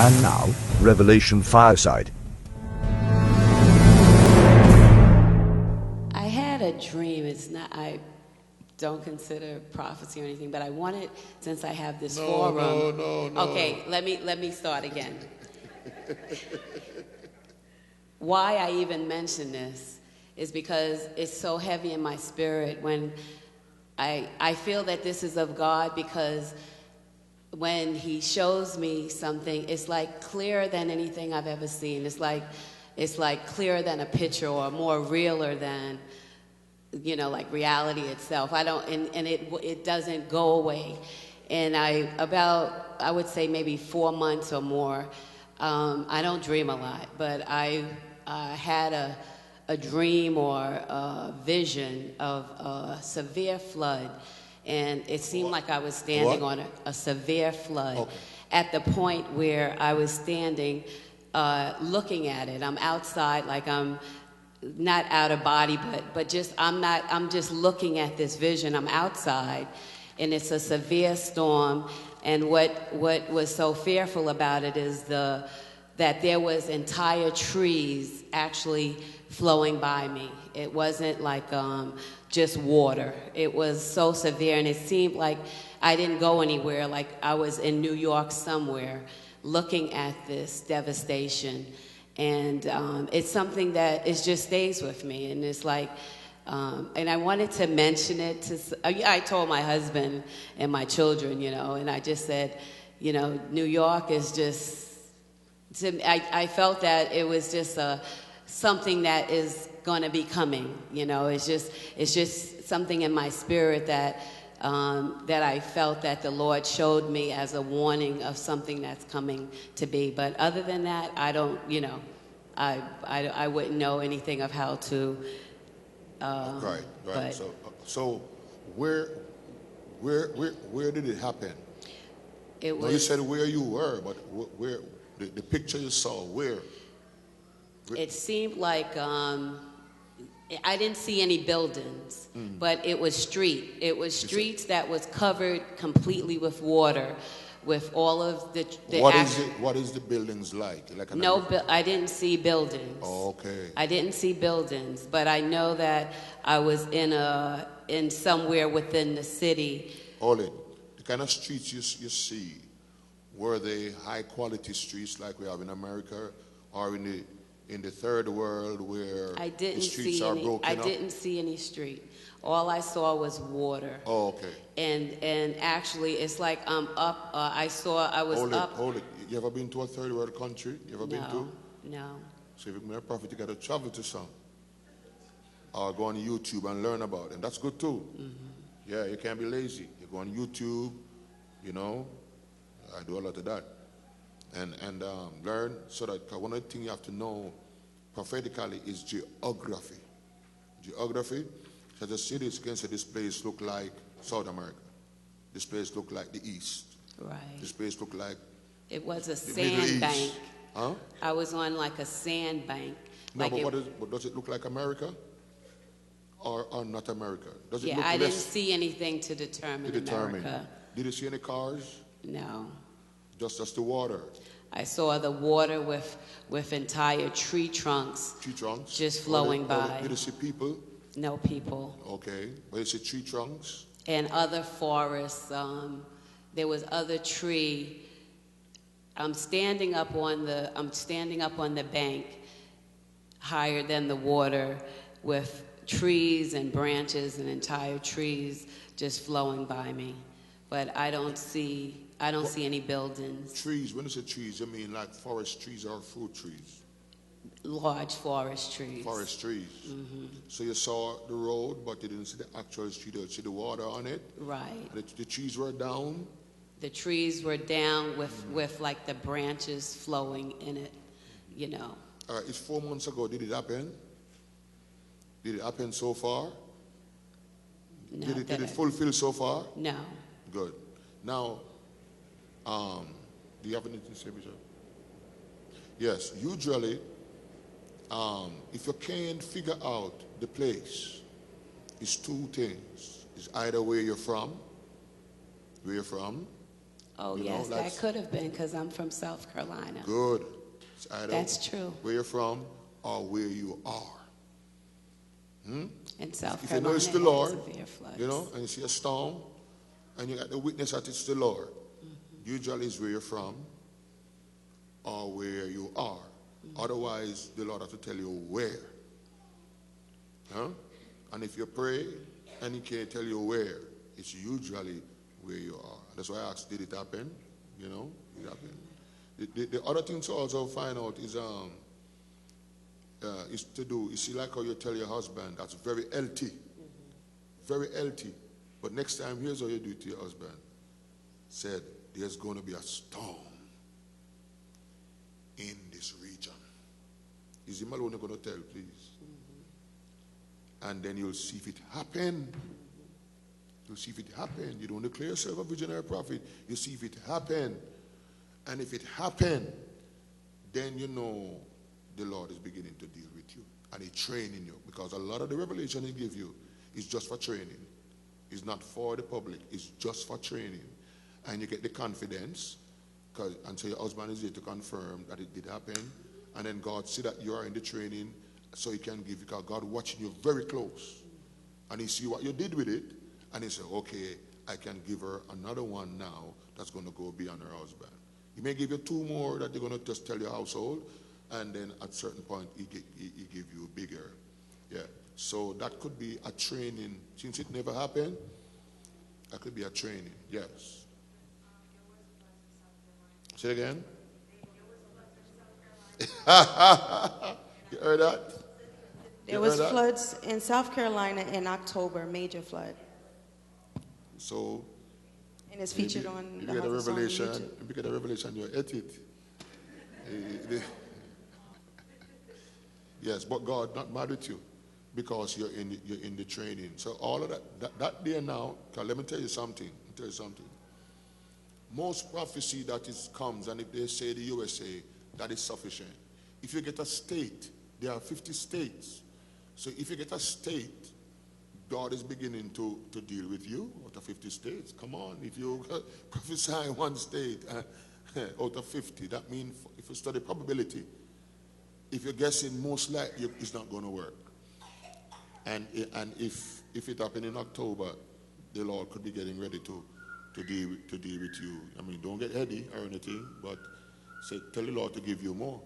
And now, Revelation Fireside. I had a dream. It's not, I don't consider prophecy or anything, but I wanted, since I have this forum. No. Okay, let me start again. Why I even mention this is because it's so heavy in my spirit when I feel that this is of God, because when he shows me something, it's like clearer than anything I've ever seen. It's like clearer than a picture, or more realer than, you know, like reality itself. I don't, and it doesn't go away. And I would say maybe 4 months or more, I don't dream a lot, but I had a dream or a vision of a severe flood. And it seemed like I was standing on a severe flood, at the point where I was standing looking at it. I'm outside, like I'm not out of body, but just I'm just looking at this vision. I'm outside, and it's a severe storm. And what was so fearful about it is that there was entire trees actually flowing by me. It wasn't like just water. It was so severe, and it seemed like I didn't go anywhere, like I was in New York somewhere looking at this devastation. And it's something that just stays with me, and it's like, and I wanted to mention it to, I told my husband and my children, you know, and I just said, you know, New York is just, I felt that it was just something that is going to be coming, you know. It's just something in my spirit that I felt that the Lord showed me as a warning of something that's coming to be. But other than that, I don't, you know, I wouldn't know anything of how to. Right. But So where did it happen? It was. No, you said where you were, but where the picture you saw, where? It seemed like I didn't see any buildings, but it was street. It was streets that was covered completely with water, with all of the. What is the buildings like? I didn't see buildings. Oh, okay. I didn't see buildings, but I know that I was in somewhere within the city. Hold it. The kind of streets you see, were they high quality streets like we have in America, or in the third world where the streets are broken up? I didn't see any street. All I saw was water. Oh, okay. And actually, it's like I'm up. Hold it. You ever been to a third world country? You ever been to? No. So if you're a prophet, you got to travel to some. Or go on YouTube and learn about it. And that's good too. Mm-hmm. Yeah, you can't be lazy. You go on YouTube, you know. I do a lot of that. And learn, so that one of the things you have to know prophetically is geography. Geography, so the cities can say this place look like South America. This place look like the East. Right. This place look like it was a sand bank. Huh? I was on like a sand bank. No, like but does it look like America? Or not America? Does it yeah, look I didn't see anything to determine America. Did you see any cars? No. Just the water? I saw the water with entire tree trunks. Tree trunks? Just flowing by. Did you see people? No people. Okay. But you see tree trunks? And other forests. There was other tree. I'm standing up on the bank higher than the water with trees and branches and entire trees just flowing by me. But I don't see any buildings. Trees, when you say trees, you mean like forest trees or fruit trees? Large forest trees. Forest trees. Mm-hmm. So you saw the road, but you didn't see the actual street. You see the water on it. Right. The trees were down. The trees were down with like the branches flowing in it, you know. It's 4 months ago. Did it happen? Did it happen so far? No. Did it fulfill so far? No. Good. Now, do you have anything to say, Bishop? Yes. Usually, if you can't figure out the place, it's two things. It's either where you're from, Oh, You yes, know, that could have been because I'm from South Carolina. Good. It's either That's true. where you're from or where you are. In South If you Carolina, know it's the had Lord, severe floods. you know, and you see a storm, and you got the witness that it's the Lord, usually it's where you're from or where you are. Otherwise, the Lord has to tell you where. Huh? And if you pray and he can't tell you where, it's usually where you are. That's why I asked, did it happen? You know, it happened. The other thing to also find out is to do, you see, like how you tell your husband, that's very healthy. Very healthy. But next time, here's how you do it to your husband. Said, there's going to be a storm in this region. Is him alone going to tell, please? And then you'll see if it happened. You'll see if it happened. You don't declare yourself a visionary prophet. You see if it happened. And if it happened, then you know the Lord is beginning to deal with you. And he's training you. Because a lot of the revelation he gives you is just for training. It's not for the public. It's just for training. And you get the confidence. And so your husband is here to confirm that it did happen. And then God see that you are in the training so he can give you, because God watching you very close. And he see what you did with it. And he said, okay, I can give her another one now that's going to go beyond her husband. He may give you two more that they're going to just tell your household. And then at a certain point, he give you bigger. Yeah. So that could be a training. Since it never happened, that could be a training. Yes. Say it again. You heard that? There was floods in South Carolina in October, major flood. So, and it's featured on the revelation. If you get a revelation, you at it. Yes, but God not mad with you because you're in the training. So all of that day now. Let me tell you something. Most prophecy that comes, and if they say the USA, that is sufficient. If you get a state, there are 50 states. So if you get a state, God is beginning to deal with you out of 50 states. Come on, if you prophesy one state out of 50, that means if you study probability, if you're guessing most likely it's not going to work. And if it happened in October, the Lord could be getting ready to deal with you. I mean, don't get heady or anything, but tell the Lord to give you more.